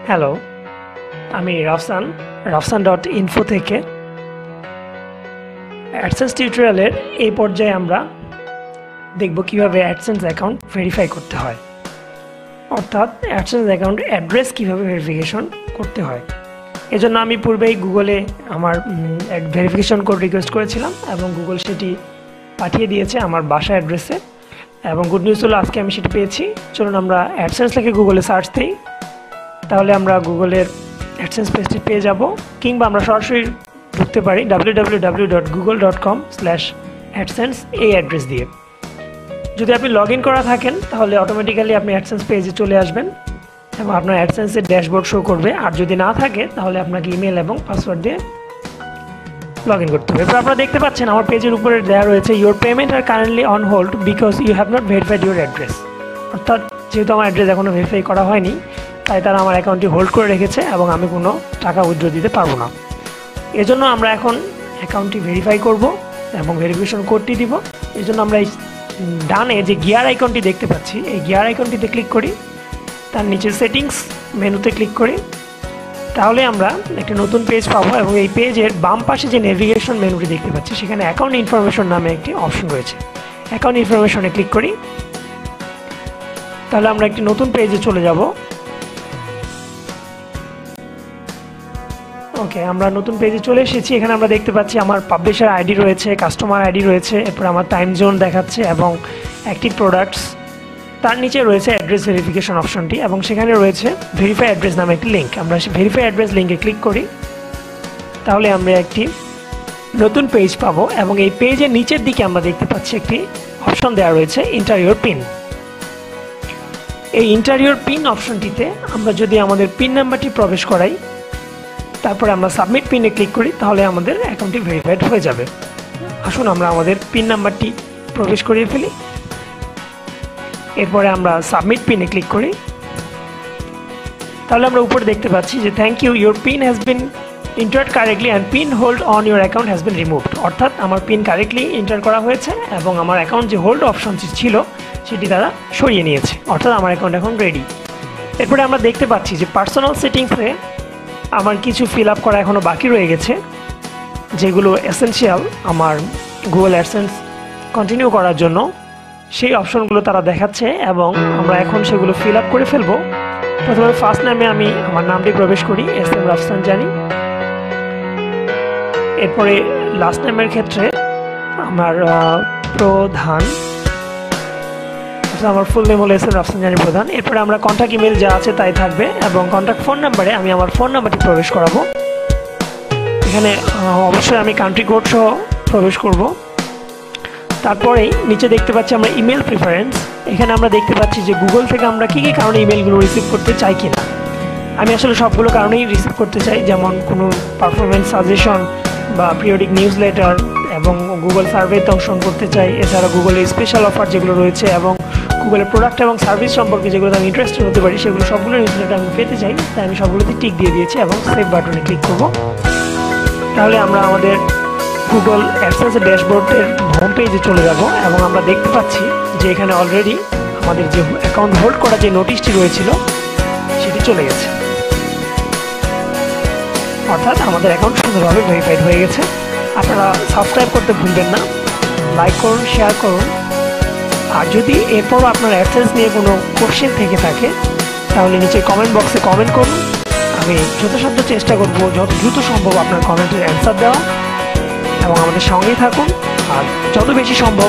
Hello, আমি রাফসান.info থেকে AdSense টিউটোরিয়ালের এই পর্যায়ে আমরা দেখব কিভাবে অ্যাডসেন্স অ্যাকাউন্ট ভেরিফাই করতে হয়, অর্থাৎ অ্যাডসেন্স অ্যাকাউন্ট অ্যাড্রেস কিভাবে ভেরিফিকেশন করতে হয়। এজন্য আমি পূর্বেই গুগলে আমার ভেরিফিকেশন কোড রিকোয়েস্ট করেছিলাম এবং গুগল সেটি পাঠিয়ে দিয়েছে আমার বাসা অ্যাড্রেসে। এবং গুড নিউজ হলো আজকে আমি সেটি পেয়েছি। চলুন আমরা অ্যাডসেন্স লিখে গুগলে সার্চ দিই, তাহলে আমরা গুগলের অ্যাডসেন্স পেজটি পেয়ে যাব, কিংবা আমরা সরাসরি ঢুকতে পারি www.google.com/adsense এই অ্যাড্রেস দিয়ে। যদি আপনি লগ ইন করা থাকেন তাহলে অটোমেটিক্যালি আপনি অ্যাডসেন্স পেজে চলে আসবেন এবং আপনার অ্যাডসেন্সের ড্যাশবোর্ড শো করবে। আর যদি না থাকে তাহলে আপনাকে ইমেল এবং পাসওয়ার্ড দিয়ে লগ ইন করতে হবে। এবার আপনারা দেখতে পাচ্ছেন আমার পেজের উপরে দেওয়া রয়েছে your payment are currently on hold because you have not verified your address. অর্থাৎ যেহেতু আমার অ্যাড্রেস এখনও ভেরিফাই করা হয়নি, তাই তারা আমার অ্যাকাউন্টটি হোল্ড করে রেখেছে এবং আমি কোনো টাকা উইথড্র দিতে পারবো না। এজন্য আমরা এখন অ্যাকাউন্টটি ভেরিফাই করব এবং ভেরিফিকেশন কোডটি দিব। এজন্য আমরা এই ডানে যে গিয়ার আইকনটি দেখতে পাচ্ছি, এই গিয়ার আইকনটিতে ক্লিক করি, তার নিচে সেটিংস মেনুতে ক্লিক করি, তাহলে আমরা একটা নতুন পেজ পাবো এবং এই পেজের বাম পাশে যে নেভিগেশন মেনুটি দেখতে পাচ্ছি সেখানে অ্যাকাউন্ট ইনফরমেশন নামে একটি অপশন রয়েছে। অ্যাকাউন্ট ইনফরমেশনে ক্লিক করি, তাহলে আমরা একটি নতুন পেজে চলে যাব। ওকে, আমরা নতুন পেজে চলে এসেছি। এখানে আমরা দেখতে পাচ্ছি আমার পাবলিশার আইডি রয়েছে, কাস্টমার আইডি রয়েছে, এরপর আমার টাইম জোন দেখাচ্ছে এবং অ্যাক্টিভ প্রোডাক্টস। তার নিচে রয়েছে অ্যাড্রেস ভেরিফিকেশন অপশনটি এবং সেখানে রয়েছে ভেরিফাই অ্যাড্রেস নামে একটি লিঙ্ক। আমরা সেই ভেরিফাই অ্যাড্রেস লিঙ্কে ক্লিক করি, তাহলে আমরা একটি নতুন পেজ পাবো এবং এই পেজের নিচের দিকে আমরা দেখতে পাচ্ছি একটি অপশন দেওয়া রয়েছে ইন্টার পিন। এই ইন্টার পিন অপশনটিতে আমরা যদি আমাদের পিন নাম্বারটি প্রবেশ করাই, তারপরে আমরা সাবমিট পিনে ক্লিক করি, তাহলে আমাদের অ্যাকাউন্টটি ভেরিফাইড হয়ে যাবে। আসুন আমরা আমাদের পিন নাম্বারটি প্রবেশ করিয়ে ফেলি, এরপরে আমরা সাবমিট পিনে ক্লিক করি, তাহলে আমরা উপরে দেখতে পাচ্ছি যে thank you, your PIN has been entered correctly and PIN hold on your account has been removed. অর্থাৎ আমার পিন কারেক্টলি এন্টার করা হয়েছে এবং আমার অ্যাকাউন্ট যে হোল্ড অপশনটি ছিল সেটি তারা সরিয়ে নিয়েছে, অর্থাৎ আমার অ্যাকাউন্ট এখন রেডি। এরপরে আমরা দেখতে পাচ্ছি যে পার্সোনাল সেটিংসে আমার কিছু ফিল আপ করা এখনও বাকি রয়ে গেছে, যেগুলো এসেনশিয়াল আমার গুগল অ্যাডসেন্স কন্টিনিউ করার জন্য। সেই অপশনগুলো তারা দেখাচ্ছে এবং আমরা এখন সেগুলো ফিল আপ করে ফেলবো। প্রথমে ফার্স্ট নামে আমি আমার নামটি প্রবেশ করি, SM রাফসানজানি। এরপরে লাস্ট নেমের ক্ষেত্রে আমার প্রধান, আমার ফুল নেম হলো SM রাফসানজানি প্রধান। এরপরে আমরা কন্ট্যাক্ট ইমেল যা আছে তাই থাকবে এবং কন্ট্যাক্ট ফোন নাম্বারে আমি আমার ফোন নাম্বারটি প্রবেশ করাবো। এখানে অবশ্যই আমি কান্ট্রি কোড সহ প্রবেশ করব। তারপরেই নিচে দেখতে পাচ্ছি আমরা ইমেল প্রিফারেন্স। এখানে আমরা দেখতে পাচ্ছি যে গুগল থেকে আমরা কী কী কারণে ইমেলগুলো রিসিভ করতে চাই কিনা। আমি আসলে সবগুলো কারণেই রিসিভ করতে চাই, যেমন কোনো পারফরমেন্স সাজেশন বা পিরিয়ডিক নিউজ লেটার এবং গুগল সার্ভেতে অংশগ্রহণ করতে চাই। এছাড়া গুগলের স্পেশাল অফার যেগুলো রয়েছে এবং গুগলের প্রোডাক্ট এবং সার্ভিস সম্পর্কে যেগুলোতে আমি ইন্টারেস্টেড হতে পারি, সেগুলো সবগুলোর ইনফরমেশন আমি পেতে চাই। তাই আমি সবগুলোতে টিক দিয়ে দিয়েছি এবং সেভ বাটনে ক্লিক করব। তাহলে আমরা আমাদের গুগল অ্যাডসেন্সের ড্যাশবোর্ডের হোম পেজে চলে যাব এবং আমরা দেখতে পাচ্ছি যে এখানে অলরেডি আমাদের যে অ্যাকাউন্ট হোল্ড করা যে নোটিশটি রয়েছিল সেটি চলে গেছে, অর্থাৎ আমাদের অ্যাকাউন্ট সুন্দরভাবে ভেরিফাইড হয়ে গেছে। আপনারা সাবস্ক্রাইব করতে ভুলবেন না, লাইক করুন, শেয়ার করুন। আর যদি এরপরও আপনার অ্যাডসেন্স নিয়ে কোনো কোশ্চেন থেকে থাকে তাহলে নিচে কমেন্ট বক্সে কমেন্ট করুন। আমি যথাসাধ্য চেষ্টা করব যত দ্রুত সম্ভব আপনার কমেন্টের অ্যান্সার দেওয়া এবং আমাদের সঙ্গেই থাকুন। আর যত বেশি সম্ভব